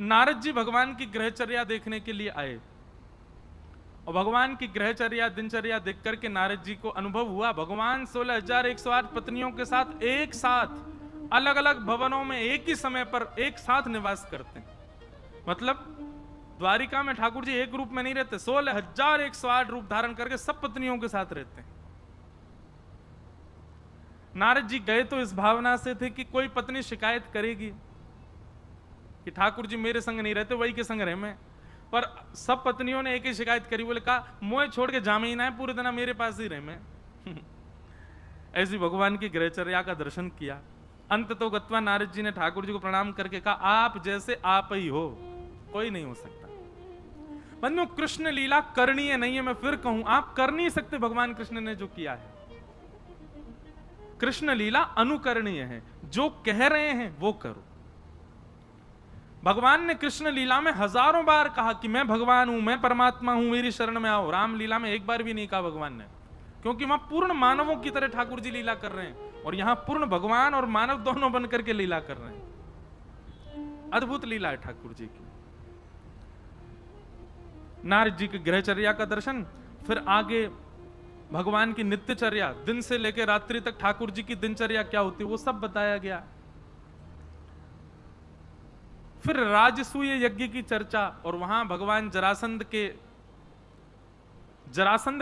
नारद जी भगवान की ग्रहचर्या देखने के लिए आए और भगवान की ग्रहचर्या दिनचर्या देख करके नारद जी को अनुभव हुआ भगवान 16,108 पत्नियों के साथ एक साथ अलग अलग भवनों में एक ही समय पर एक साथ निवास करते हैं। मतलब द्वारिका में ठाकुर जी एक रूप में नहीं रहते, 16,108 रूप धारण करके सब पत्नियों के साथ रहते हैं। नारद जी गए तो इस भावना से थे कि कोई पत्नी शिकायत करेगी कि ठाकुर जी मेरे संग नहीं रहते, वही के संग रहे मैं। पर सब पत्नियों ने एक ही शिकायत करी, बोले कहा मोह छोड़ के जामे ही ना है, पूरे दिन मेरे पास ही रहे मैं। ऐसी भगवान की ग्रहचर्या का दर्शन किया। अंत तो गत्वा नारद जी ने ठाकुर जी को प्रणाम करके कहा आप जैसे आप ही हो, कोई नहीं हो सकता। बंधु कृष्ण लीला करनीय नहीं है, मैं फिर कहूं आप कर नहीं सकते भगवान कृष्ण ने जो किया है। कृष्ण लीला अनुकरणीय है, जो कह रहे हैं वो करो। भगवान ने कृष्ण लीला में हजारों बार कहा कि मैं भगवान हूं, मैं परमात्मा हूं, मेरी शरण में आओ। राम लीला में एक बार भी नहीं कहा भगवान ने, क्योंकि वहां पूर्ण मानवों की तरह ठाकुर जी लीला कर रहे हैं और यहां पूर्ण भगवान और मानव दोनों बन करके लीला कर रहे हैं। अद्भुत लीला है ठाकुर जी की। नारद जी की ग्रहचर्या का दर्शन, फिर आगे भगवान की नित्यचर्या, दिन से लेकर रात्रि तक ठाकुर जी की दिनचर्या क्या होती है वो सब बताया गया। फिर राजसूय यज्ञ की चर्चा, और वहां भगवान जरासंध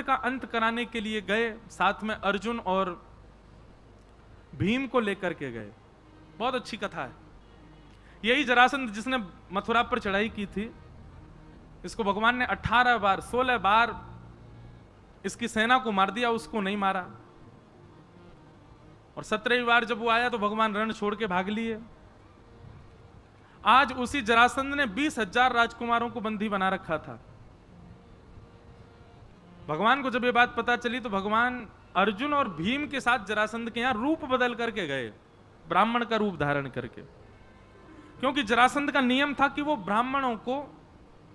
का अंत कराने के लिए गए, साथ में अर्जुन और भीम को लेकर के गए। बहुत अच्छी कथा है। यही जरासंध जिसने मथुरा पर चढ़ाई की थी, इसको भगवान ने 18 बार 16 बार इसकी सेना को मार दिया, उसको नहीं मारा। और 17वीं बार जब वो आया तो भगवान रण छोड़ के भाग लिए। आज उसी जरासंध ने 20,000 राजकुमारों को बंदी बना रखा था। भगवान को जब ये बात पता चली तो भगवान अर्जुन और भीम के साथ जरासंध के यहां रूप बदल करके गए, ब्राह्मण का रूप धारण करके। क्योंकि जरासंध का नियम था कि वो ब्राह्मणों को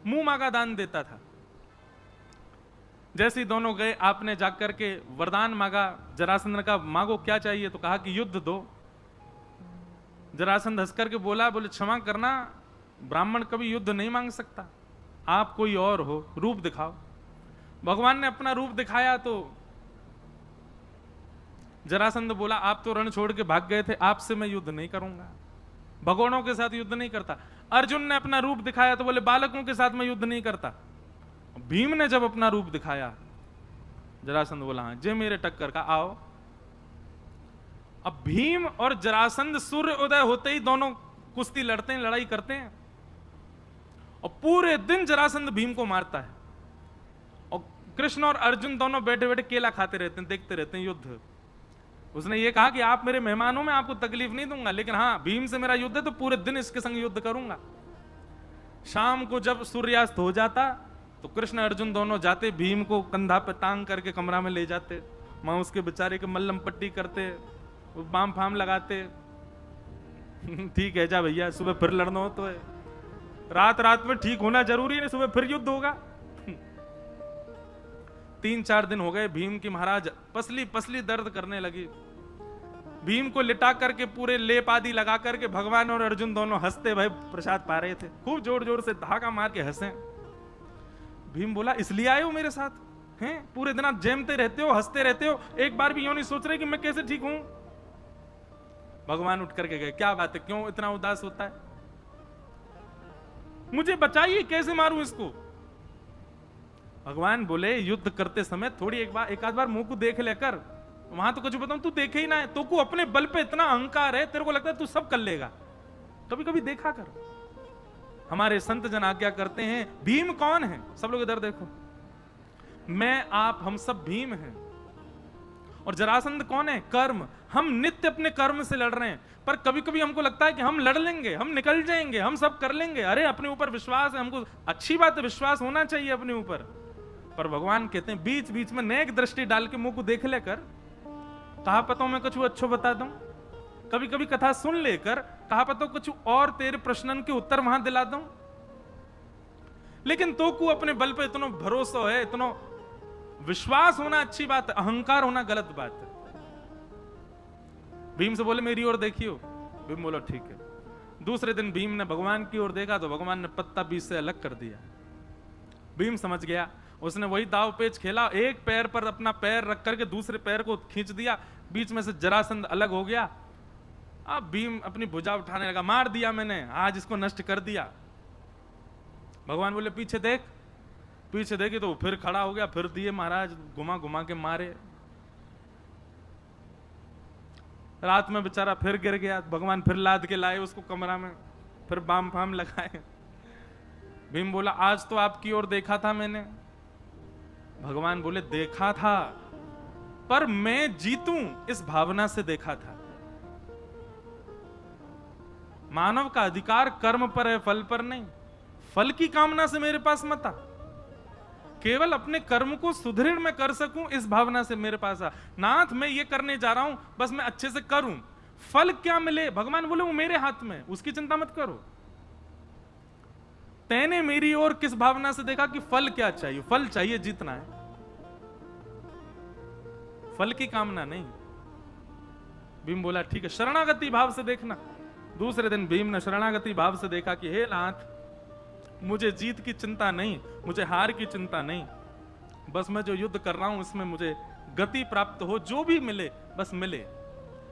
मुंह मांगा दान देता था। जैसे ही दोनों गए, आपने जाकर के वरदान मांगा, जरासंध ने कहा मांगो क्या चाहिए, तो कहा कि युद्ध दो। जरासंध हंस करके बोले क्षमा करना, ब्राह्मण कभी युद्ध नहीं मांग सकता, आप कोई और हो, रूप दिखाओ। भगवान ने अपना रूप दिखाया तो जरासंध बोला आप तो रण छोड़ के भाग गए थे, आपसे मैं युद्ध नहीं करूंगा, भगोड़ों के साथ युद्ध नहीं करता। अर्जुन ने अपना रूप दिखाया तो बोले बालकों के साथ मैं युद्ध नहीं करता। भीम ने जब अपना रूप दिखाया, जरासंध बोला हाँ जे मेरे टक्कर का आओ। अब भीम और जरासंध सूर्य उदय होते ही दोनों कुश्ती लड़ते हैं, लड़ाई करते हैं, और पूरे दिन जरासंध भीम को मारता है। और कृष्ण और अर्जुन दोनों बैठे बैठे केला खाते रहते हैं, देखते रहते हैं युद्ध। उसने ये कहा कि आप मेरे मेहमान हो, मैं आपको तकलीफ नहीं दूंगा, लेकिन हाँ भीम से मेरा युद्ध है तो पूरे दिन इसके संग युद्ध करूंगा। शाम को जब सूर्यास्त हो जाता तो कृष्ण अर्जुन दोनों जाते, भीम को कंधा पे टांग करके कमरा में ले जाते, मां उसके बेचारे के मल्लम पट्टी करते, बाम फाम लगाते। ठीक है जा भैया, सुबह फिर लड़ना हो तो है, रात में ठीक होना जरूरी है, सुबह फिर युद्ध होगा। 3-4 दिन हो गए, भीम की महाराज पसली पसली दर्द करने लगी। भीम को लिटा करके पूरे लेप आदि लगा करके भगवान और अर्जुन दोनों हंसते भाई प्रसाद पा रहे थे, खूब जोर जोर से धागा मार के हंसे। भीम बोला इसलिए आए हो मेरे साथ हैं, पूरे दिन आप जैमते रहते हो, हंसते रहते हो, एक बार भी यूं नहीं सोच रहे कि मैं कैसे ठीक हूं। भगवान उठ करके गए, क्या बात है, क्यों इतना उदास होता है, मुझे बचाइए, कैसे मारूं इसको। भगवान बोले युद्ध करते समय थोड़ी एक आध बार मुंह को देख लेकर, वहां तो कुछ बताऊं तू देखे ही ना है, तो को अपने बल पे इतना अहंकार है, तेरे को लगता है तू सब कर लेगा, कभी कभी देखा कर। हमारे संत जन आज्ञा करते हैं, भीम कौन है, सब लोग इधर देखो, मैं आप हम सब भीम हैं। और जरासंध कौन है, कर्म। हम नित्य अपने कर्म से लड़ रहे हैं, पर कभी कभी हमको लगता है कि हम लड़ लेंगे, हम निकल जाएंगे, हम सब कर लेंगे। अरे अपने ऊपर विश्वास है, हमको अच्छी बात है, विश्वास होना चाहिए अपने ऊपर। पर भगवान कहते हैं बीच बीच में नेक दृष्टि डाल के मुंह को देख लेकर, कहा पता मैं कुछ अच्छो बता दूं, कभी कभी कथा सुन लेकर कहा पता कुछ और तेरे प्रश्नन के उत्तर वहां दिला दूं। लेकिन तो को अपने बल पे इतना भरोसा है, इतना विश्वास होना अच्छी बात है, अहंकार होना गलत बात है। भीम से बोले मेरी ओर देखियो, भीम बोला ठीक है। दूसरे दिन भीम ने भगवान की ओर देखा तो भगवान ने पत्ता बीच से अलग कर दिया। भीम समझ गया, उसने वही दाव पेच खेला, एक पैर पर अपना पैर रख करके दूसरे पैर को खींच दिया, बीच में से जरासंध अलग हो गया। अब भीम अपनी भुजा उठाने लगा, मार दिया मैंने, आज इसको नष्ट कर दिया। भगवान बोले पीछे देख, पीछे देखी तो फिर खड़ा हो गया, फिर दिए महाराज घुमा घुमा के मारे। रात में बेचारा फिर गिर गया, भगवान फिर लाद के लाए उसको कमरा में, फिर बाम फाम लगाए। भीम बोला आज तो आपकी ओर देखा था मैंने। भगवान बोले देखा था, पर मैं जीतूं इस भावना से देखा था। मानव का अधिकार कर्म पर है, फल पर नहीं। फल की कामना से मेरे पास मत आ, केवल अपने कर्म को सुदृढ़ में कर सकूं इस भावना से मेरे पास आ। नाथ मैं ये करने जा रहा हूं, बस मैं अच्छे से करूं, फल क्या मिले भगवान बोले वो मेरे हाथ में, उसकी चिंता मत करो। तैने मेरी ओर किस भावना से देखा कि फल क्या चाहिए, फल चाहिए जीतना है, फल की कामना नहीं। भीम बोला ठीक है, शरणागति भाव से देखना। दूसरे दिन भीम ने शरणागति भाव से देखा कि हे नाथ मुझे जीत की चिंता नहीं, मुझे हार की चिंता नहीं, बस मैं जो युद्ध कर रहा हूं इसमें मुझे गति प्राप्त हो, जो भी मिले बस मिले।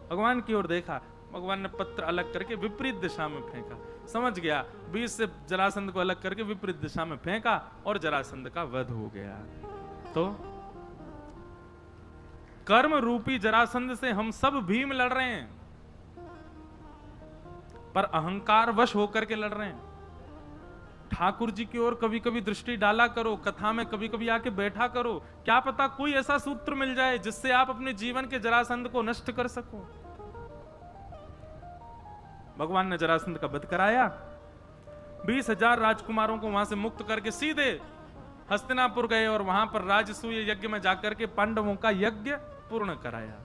भगवान की ओर देखा, भगवान ने पत्र अलग करके विपरीत दिशा में फेंका। समझ गया, बीच से जरासंध को अलग करके विपरीत दिशा में फेंका और जरासंध का वध हो गया। तो कर्म रूपी जरासंध से हम सब भीम लड़ रहे हैं, पर अहंकार वश होकर के लड़ रहे हैं। ठाकुर जी की ओर कभी कभी दृष्टि डाला करो, कथा में कभी कभी आके बैठा करो, क्या पता कोई ऐसा सूत्र मिल जाए जिससे आप अपने जीवन के जरासंध को नष्ट कर सको। भगवान ने जरासंध का वध कराया, 20,000 राजकुमारों को वहां से मुक्त करके सीधे हस्तिनापुर गए और वहां पर राजसूय यज्ञ में जाकर के पांडवों का यज्ञ पूर्ण कराया।